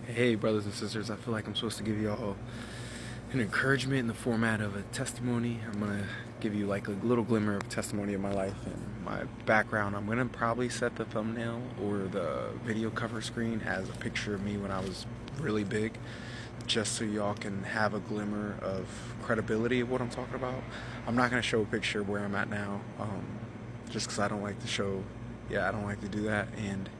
Hey, brothers and sisters, I feel like I'm supposed to give y'all an encouragement in the format of a testimony. I'm going to give you like a little glimmer of testimony of my life and my background. I'm going to probably set the thumbnail or the video cover screen as a picture of me when I was really big, just so y'all can have a glimmer of credibility of what I'm talking about. I'm not going to show a picture of where I'm at now, just because I don't like to show, I don't like to do that. And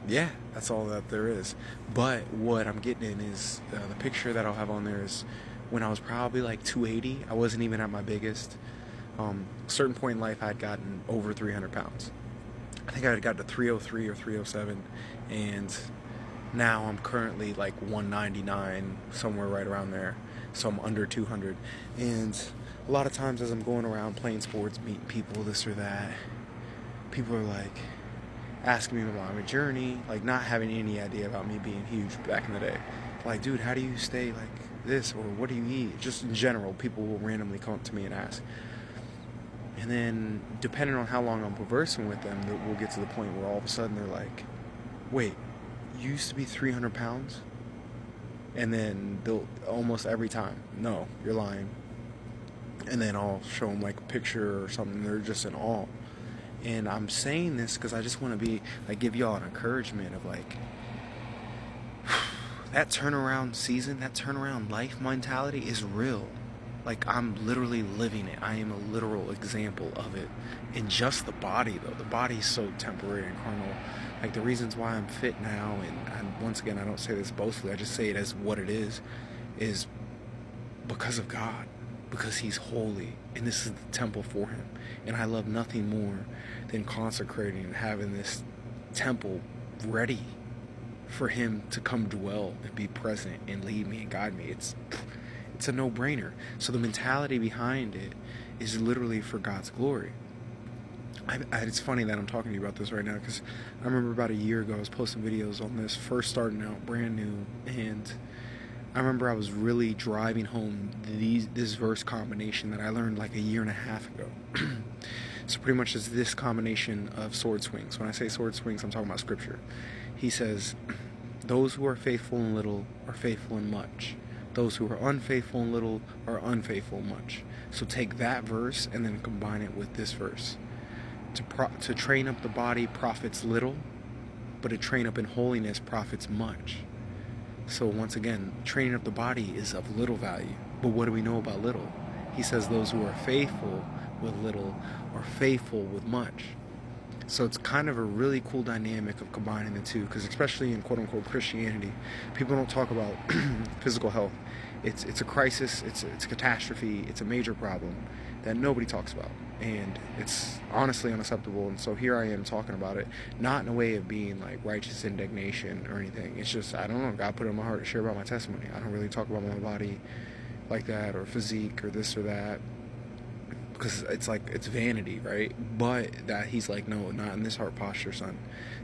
yeah, that's all that there is. But what I'm getting in is the picture that I'll have on there is when I was probably like 280. I wasn't even at my biggest. A certain point in life, I had gotten over 300 pounds. I think I had gotten to 303 or 307, and now I'm currently like 199, somewhere right around there. So I'm under 200. And a lot of times as I'm going around playing sports, meeting people, this or that, people are like, asking me about my journey, like not having any idea about me being huge back in the day. Like, dude, how do you stay like this? Or what do you eat? Just in general, people will randomly come up to me and ask. And then, depending on how long I'm conversing with them, we'll get to the point where all of a sudden they're like, wait, you used to be 300 pounds? And then they'll almost every time, no, you're lying. And then I'll show them like a picture or something. They're just in awe. And I'm saying this because I just want to be like, give y'all an encouragement of like that turnaround season, that turnaround life mentality is real. Like, I'm literally living it. I am a literal example of it. In just the body, though. The body's so temporary and carnal. Like, the reasons why I'm fit now, and once again, I don't say this boastfully, I just say it as what it is because of God. Because He's holy, and this is the temple for Him. And I love nothing more than consecrating and having this temple ready for Him to come dwell and be present and lead me and guide me. It's a no-brainer. So the mentality behind it is literally for God's glory. It's funny that I'm talking to you about this right now, because I remember about a year ago I was posting videos on this, first starting out, brand new, and I remember I was really driving home this verse combination that I learned like a year and a half ago. So pretty much it's this combination of sword swings. When I say sword swings, I'm talking about scripture. He says, those who are faithful in little are faithful in much. Those who are unfaithful in little are unfaithful in much. So take that verse and then combine it with this verse. To train up the body profits little, but to train up in holiness profits much. So once again, training up the body is of little value. But what do we know about little? He says those who are faithful with little are faithful with much. So it's kind of a really cool dynamic of combining the two, because especially in quote-unquote Christianity, people don't talk about physical health. It's a crisis, it's a catastrophe, it's a major problem that nobody talks about. And it's honestly unacceptable. And so here I am talking about it, not in a way of being like righteous indignation or anything. It's just, I don't know, God put it in my heart to share about my testimony. I don't really talk about my body like that, or physique, or this or that, because it's like, it's vanity, right? But that He's like, no, not in this heart posture, son.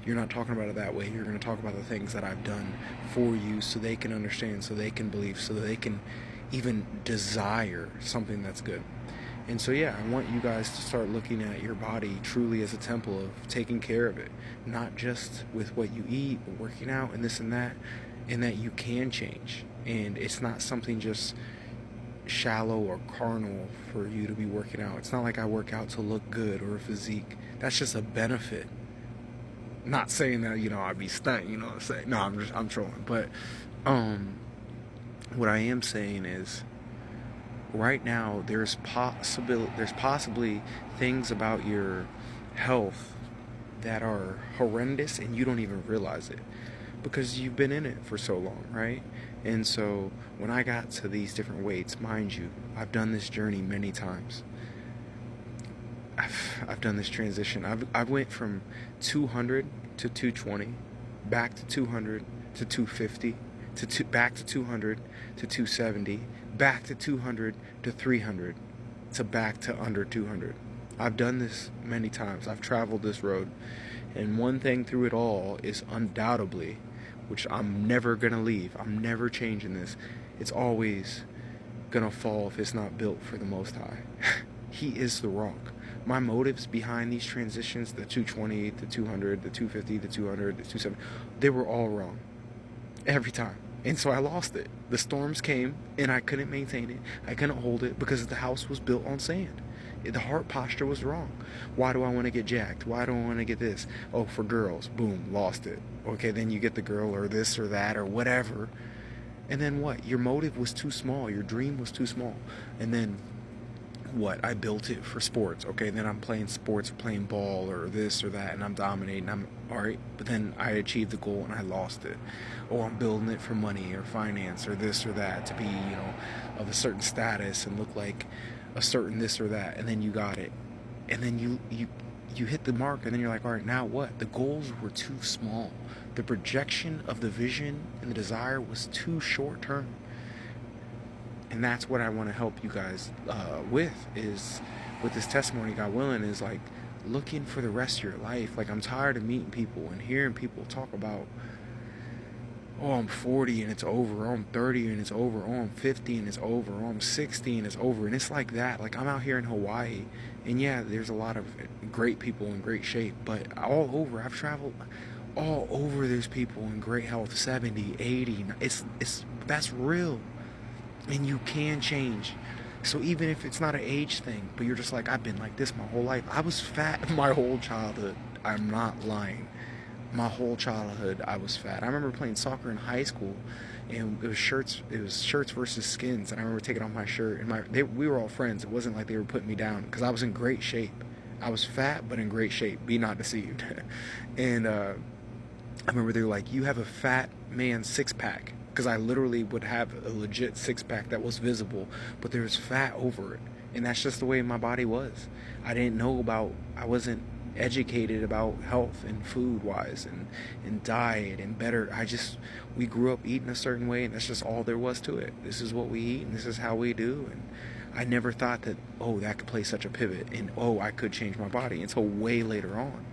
You're not talking about it that way. You're going to talk about the things that I've done for you, so they can understand, so they can believe, so that they can even desire something that's good. And so I want you guys to start looking at your body truly as a temple, of taking care of it, not just with what you eat, but working out and this and that you can change. And it's not something just shallow or carnal for you to be working out. It's not like I work out to look good or a physique. That's just a benefit. Not saying that, I'd be stunting, you know what I'm saying? No, I'm trolling. But what I am saying is, right now there's possibly things about your health that are horrendous, and you don't even realize it because you've been in it for so long, right? And so when I got to these different weights, mind you, I've done this journey many times. I've done this transition. I've went from 200 to 220, back to 200 to 250, back to 200 to 270, back to 200 to 300, to back to under 200. I've done this many times. I've traveled this road. And one thing through it all is undoubtedly, which I'm never going to leave, I'm never changing this, it's always going to fall if it's not built for the Most High. He is the rock. My motives behind these transitions, the 220, the 200, the 250, the 200, the 270, they were all wrong. every time. And so I lost it. The storms came and I couldn't maintain it. I couldn't hold it because the house was built on sand. The heart posture was wrong. Why do I want to get jacked? Why do I want to get this? Oh, for girls. Boom, lost it. Okay, then you get the girl or this or that or whatever. And then what? Your motive was too small. Your dream was too small. And then what? I built it for sports. Okay, then I'm playing sports, playing ball or this or that, and I'm dominating. I'm all right, but then I achieved the goal and I lost it. Or I'm building it for money or finance or this or that to be, of a certain status and look like a certain this or that, and then you got it, and then you hit the mark, and then you're like, all right, now what? The goals were too small. The projection of the vision and the desire was too short term. And that's what I want to help you guys with this testimony, God willing, is like looking for the rest of your life. Like, I'm tired of meeting people and hearing people talk about, oh, I'm 40 and it's over, oh, I'm 30 and it's over, oh, I'm 50 and it's over, oh, I'm 60 and it's over. And it's like that. Like, I'm out here in Hawaii, and yeah, there's a lot of great people in great shape, but all over, I've traveled all over, there's people in great health, 70, 80. That's real. And you can change. So even if it's not an age thing, but you're just like, I've been like this my whole life. I was fat my whole childhood. I'm not lying. My whole childhood, I was fat. I remember playing soccer in high school, and it was shirts versus skins. And I remember taking off my shirt, and we were all friends. It wasn't like they were putting me down because I was in great shape. I was fat, but in great shape. Be not deceived. And I remember they were like, you have a fat man six-pack. Because I literally would have a legit six-pack that was visible, but there was fat over it. And that's just the way my body was. I wasn't educated about health and food-wise and diet and better. We grew up eating a certain way, and that's just all there was to it. This is what we eat, and this is how we do. And I never thought that, that could play such a pivot, and I could change my body until way later on.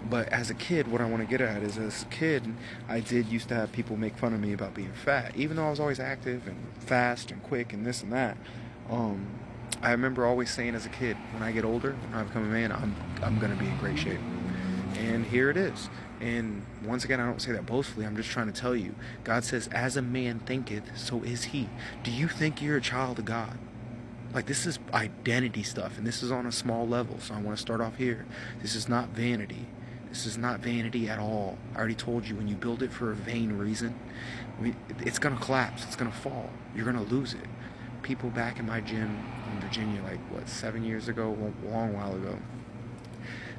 But as a kid, what I want to get at is, as a kid, I did used to have people make fun of me about being fat, even though I was always active and fast and quick and this and that. I remember always saying as a kid, when I get older, when I become a man, I'm going to be in great shape. And here it is. And once again, I don't say that boastfully. I'm just trying to tell you, God says, as a man thinketh, so is he. Do you think you're a child of God? Like, this is identity stuff, and this is on a small level, so I want to start off here. This is not vanity. This is not vanity at all. I already told you, when you build it for a vain reason, it's going to collapse. It's going to fall. You're going to lose it. People back in my gym in Virginia, 7 years ago, a long while ago,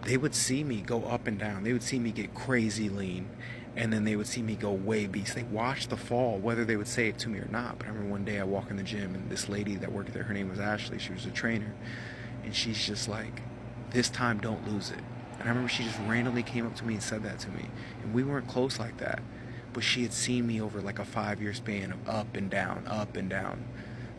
they would see me go up and down. They would see me get crazy lean, and then they would see me go way beast. They watched the fall, whether they would say it to me or not. But I remember one day I walk in the gym, and this lady that worked there, her name was Ashley. She was a trainer, and she's just like, this time don't lose it. And I remember she just randomly came up to me and said that to me. And we weren't close like that. But she had seen me over like a 5-year span of up and down,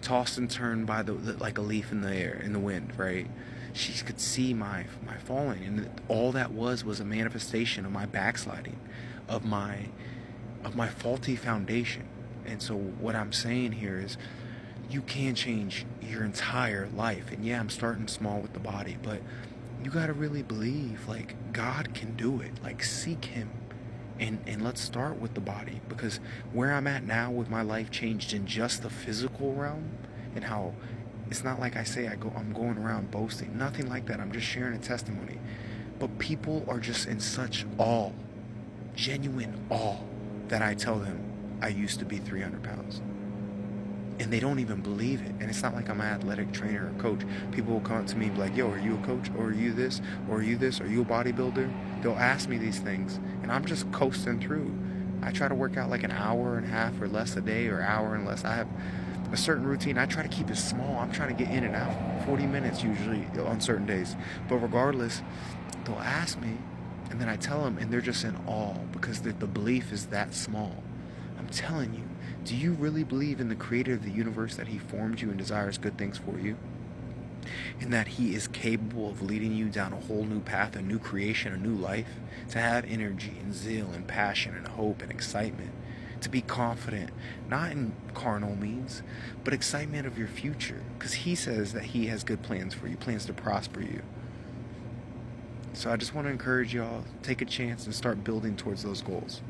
tossed and turned by like a leaf in the air, in the wind, right? She could see my falling. And all that was a manifestation of my backsliding, of my faulty foundation. And so what I'm saying here is, you can change your entire life. And yeah, I'm starting small with the body, but you got to really believe, like, God can do it. Like, seek him, and let's start with the body, because where I'm at now with my life changed in just the physical realm, and how it's not like I say I'm going around boasting, nothing like that. I'm just sharing a testimony. But people are just in such awe, genuine awe, that I tell them I used to be 300 pounds. And they don't even believe it. And it's not like I'm an athletic trainer or coach. People will come up to me and be like, yo, are you a coach? Or are you this? Or are you this? Are you a bodybuilder? They'll ask me these things, and I'm just coasting through. I try to work out like an hour and a half or less a day, or hour and less. I have a certain routine. I try to keep it small. I'm trying to get in and out. 40 minutes usually on certain days. But regardless, they'll ask me, and then I tell them, and they're just in awe, because the belief is that small. I'm telling you, do you really believe in the creator of the universe, that he formed you and desires good things for you? And that he is capable of leading you down a whole new path, a new creation, a new life? To have energy and zeal and passion and hope and excitement. To be confident, not in carnal means, but excitement of your future. Because he says that he has good plans for you, plans to prosper you. So I just want to encourage y'all, take a chance and start building towards those goals.